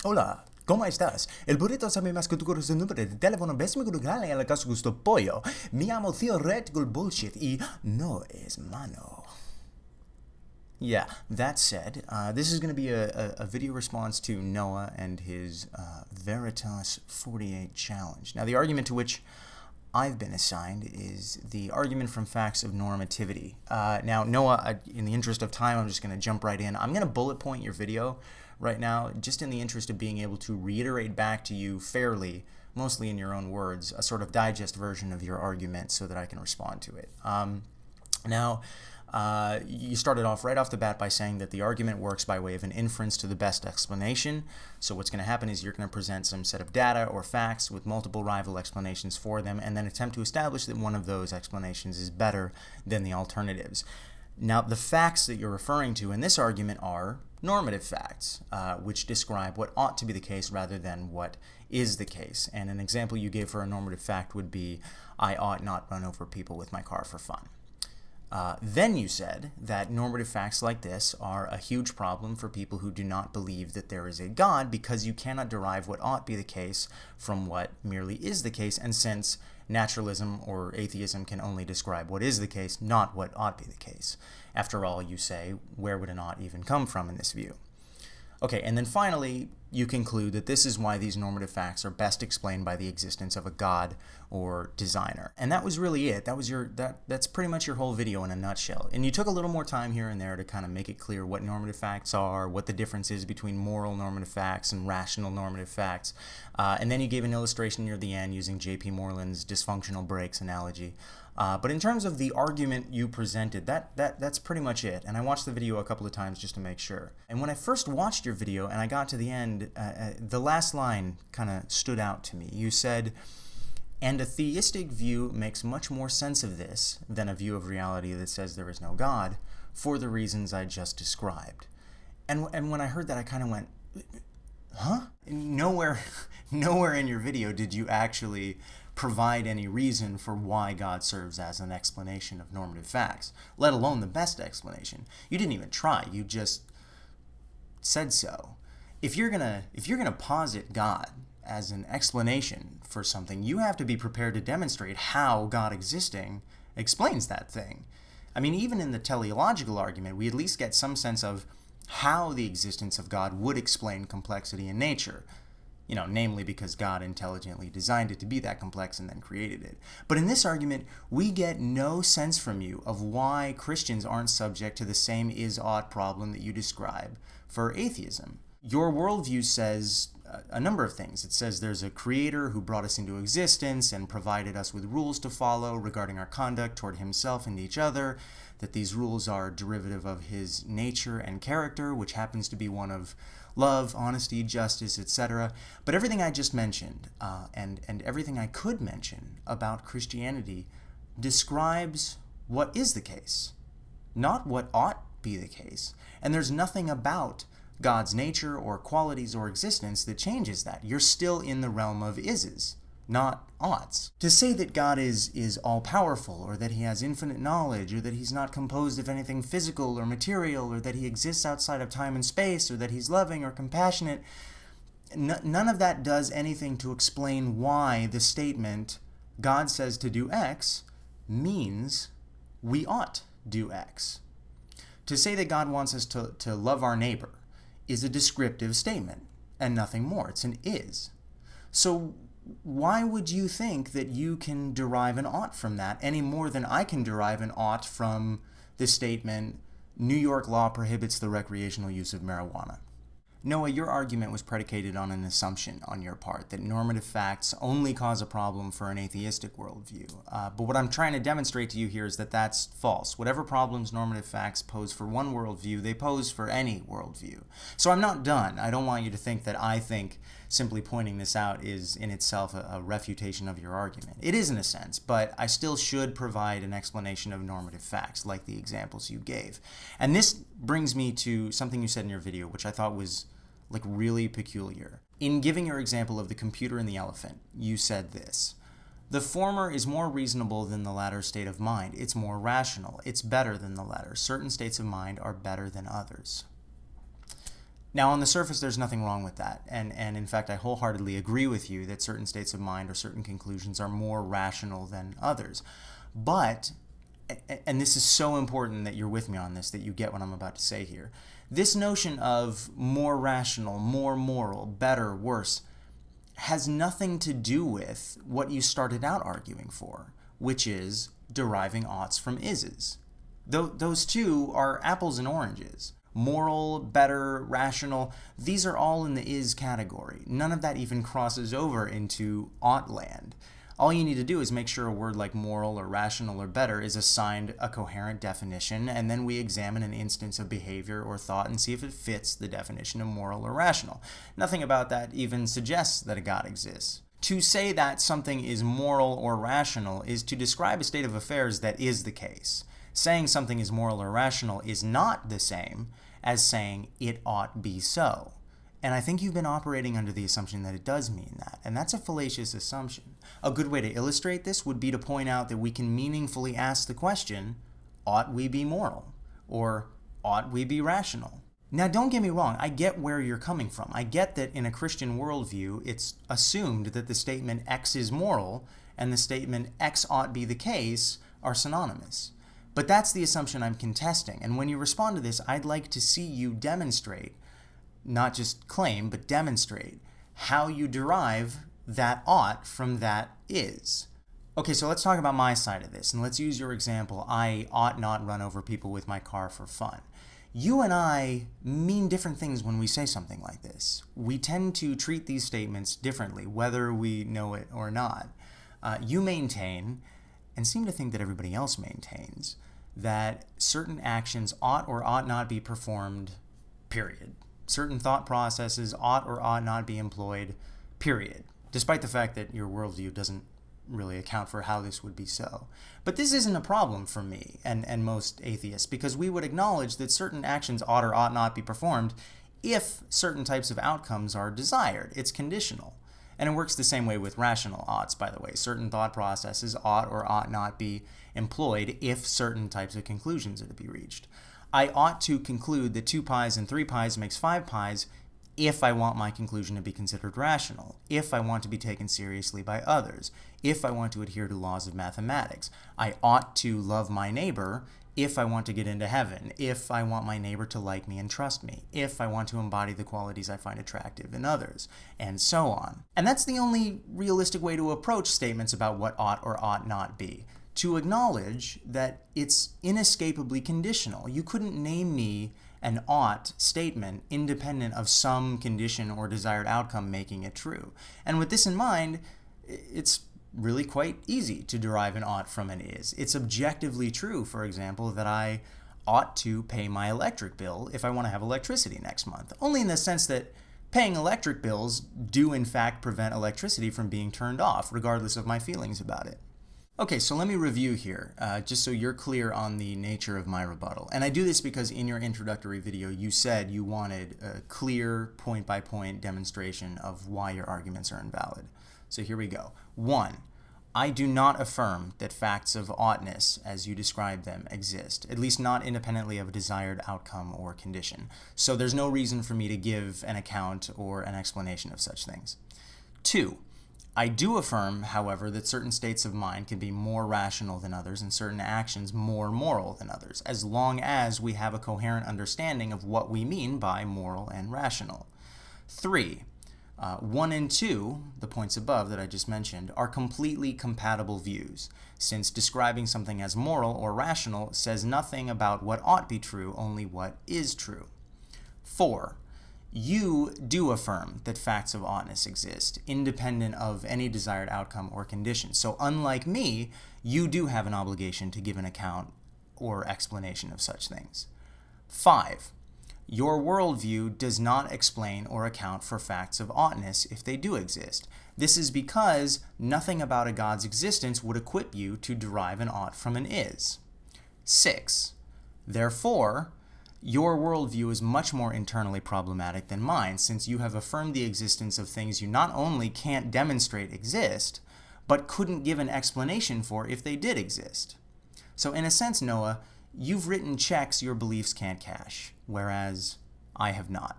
Hola, ¿cómo estás? El burrito sabe más que tu corazón número de teléfono. Ves mi grande en la casa gusto pollo. Me llamo Theo Red Gold Bullshit y no es mano. Yeah, that said, this is going to be a video response to Noah and his Veritas 48 challenge. Now, the argument to which I've been assigned is the argument from Facts of Normativity. Now, Noah, in the interest of time, I'm just going to jump right in. I'm going to bullet point your video right now, just in the interest of being able to reiterate back to you fairly, mostly in your own words, a sort of digest version of your argument so that I can respond to it. You started off right off the bat by saying that the argument works by way of an inference to the best explanation. So what's going to happen is you're going to present some set of data or facts with multiple rival explanations for them, and then attempt to establish that one of those explanations is better than the alternatives. Now, the facts that you're referring to in this argument are normative facts, which describe what ought to be the case rather than what is the case. And an example you gave for a normative fact would be, I ought not run over people with my car for fun. Then you said that normative facts like this are a huge problem for people who do not believe that there is a God, because you cannot derive what ought be the case from what merely is the case, and since naturalism or atheism can only describe what is the case, not what ought be the case. After all, you say, where would an ought even come from in this view? Okay, and then finally, you conclude that this is why these normative facts are best explained by the existence of a God or designer. And that was really it. That's pretty much your whole video in a nutshell. And you took a little more time here and there to kind of make it clear what normative facts are, what the difference is between moral normative facts and rational normative facts. And then you gave an illustration near the end using J.P. Moreland's dysfunctional brakes analogy. But in terms of the argument you presented, that's pretty much it. And I watched the video a couple of times just to make sure. And when I first watched your video and I got to the end, the last line kind of stood out to me. You said, and a theistic view makes much more sense of this than a view of reality that says there is no God, for the reasons I just described. And when I heard that, I kind of went, huh? Nowhere in your video did you actually provide any reason for why God serves as an explanation of normative facts, let alone the best explanation. You didn't even try. You just said so. If you're gonna posit God as an explanation for something, you have to be prepared to demonstrate how God existing explains that thing. I mean, even in the teleological argument, we at least get some sense of how the existence of God would explain complexity in nature. You know, namely because God intelligently designed it to be that complex and then created it. But in this argument, we get no sense from you of why Christians aren't subject to the same is-ought problem that you describe for atheism. Your worldview says a number of things. It says there's a creator who brought us into existence and provided us with rules to follow regarding our conduct toward himself and each other, that these rules are derivative of his nature and character, which happens to be one of love, honesty, justice, etc. But everything I just mentioned, and everything I could mention about Christianity, describes what is the case, not what ought be the case. And there's nothing about God's nature or qualities or existence that changes that. You're still in the realm of ises, not oughts. To say that God is all-powerful, or that he has infinite knowledge, or that he's not composed of anything physical or material, or that he exists outside of time and space, or that he's loving or compassionate, none of that does anything to explain why the statement, God says to do X, means we ought do X. To say that God wants us to love our neighbor is a descriptive statement, and nothing more. It's an is. So why would you think that you can derive an ought from that any more than I can derive an ought from the statement, New York law prohibits the recreational use of marijuana? Noah, your argument was predicated on an assumption on your part that normative facts only cause a problem for an atheistic worldview. But what I'm trying to demonstrate to you here is that that's false. Whatever problems normative facts pose for one worldview, they pose for any worldview. So I'm not done. I don't want you to think that I think simply pointing this out is in itself a refutation of your argument. It is in a sense, but I still should provide an explanation of normative facts, like the examples you gave. And this brings me to something you said in your video, which I thought was really peculiar. In giving your example of the computer and the elephant, you said this: the former is more reasonable than the latter state of mind. It's more rational. It's better than the latter. Certain states of mind are better than others. Now, on the surface, there's nothing wrong with that. And in fact, I wholeheartedly agree with you that certain states of mind or certain conclusions are more rational than others. But, and this is so important that you're with me on this, that you get what I'm about to say here, this notion of more rational, more moral, better, worse, has nothing to do with what you started out arguing for, which is deriving oughts from ises. Those two are apples and oranges. Moral, better, rational, these are all in the is category. None of that even crosses over into ought land. All you need to do is make sure a word like moral or rational or better is assigned a coherent definition, and then we examine an instance of behavior or thought and see if it fits the definition of moral or rational. Nothing about that even suggests that a God exists. To say that something is moral or rational is to describe a state of affairs that is the case. Saying something is moral or rational is not the same as saying it ought be so. And I think you've been operating under the assumption that it does mean that, and that's a fallacious assumption. A good way to illustrate this would be to point out that we can meaningfully ask the question, ought we be moral? Or ought we be rational? Now, don't get me wrong, I get where you're coming from. I get that in a Christian worldview, it's assumed that the statement X is moral and the statement X ought be the case are synonymous. But that's the assumption I'm contesting, and when you respond to this, I'd like to see you demonstrate, not just claim, but demonstrate how you derive that ought from that is. Okay, so let's talk about my side of this, and let's use your example, I ought not run over people with my car for fun. You and I mean different things when we say something like this. We tend to treat these statements differently, whether we know it or not. You maintain, and seem to think that everybody else maintains, that certain actions ought or ought not be performed, period. Certain thought processes ought or ought not be employed, period. Despite the fact that your worldview doesn't really account for how this would be so. But this isn't a problem for me and most atheists, because we would acknowledge that certain actions ought or ought not be performed if certain types of outcomes are desired. It's conditional. And it works the same way with rational oughts, by the way. Certain thought processes ought or ought not be employed if certain types of conclusions are to be reached. I ought to conclude that 2 pies and 3 pies makes 5 pies if I want my conclusion to be considered rational, if I want to be taken seriously by others, if I want to adhere to laws of mathematics. I ought to love my neighbor if I want to get into heaven, if I want my neighbor to like me and trust me, if I want to embody the qualities I find attractive in others, and so on. And that's the only realistic way to approach statements about what ought or ought not be, to acknowledge that it's inescapably conditional. You couldn't name me an ought statement independent of some condition or desired outcome making it true. And with this in mind, it's really quite easy to derive an ought from an is. It's objectively true, for example, that I ought to pay my electric bill if I want to have electricity next month, only in the sense that paying electric bills do in fact prevent electricity from being turned off, regardless of my feelings about it. Okay, so let me review here, just so you're clear on the nature of my rebuttal. And I do this because in your introductory video, you said you wanted a clear point-by-point demonstration of why your arguments are invalid. So here we go. 1. I do not affirm that facts of oughtness, as you describe them, exist, at least not independently of a desired outcome or condition. So there's no reason for me to give an account or an explanation of such things. 2. I do affirm, however, that certain states of mind can be more rational than others and certain actions more moral than others, as long as we have a coherent understanding of what we mean by moral and rational. 3. 1 and 2, the points above that I just mentioned, are completely compatible views, since describing something as moral or rational says nothing about what ought be true, only what is true. 4. You do affirm that facts of oughtness exist, independent of any desired outcome or condition. So unlike me, you do have an obligation to give an account or explanation of such things. 5. Your worldview does not explain or account for facts of oughtness if they do exist. This is because nothing about a God's existence would equip you to derive an ought from an is. 6. Therefore, your worldview is much more internally problematic than mine, since you have affirmed the existence of things you not only can't demonstrate exist, but couldn't give an explanation for if they did exist. So in a sense, Noah, you've written checks your beliefs can't cash, whereas I have not.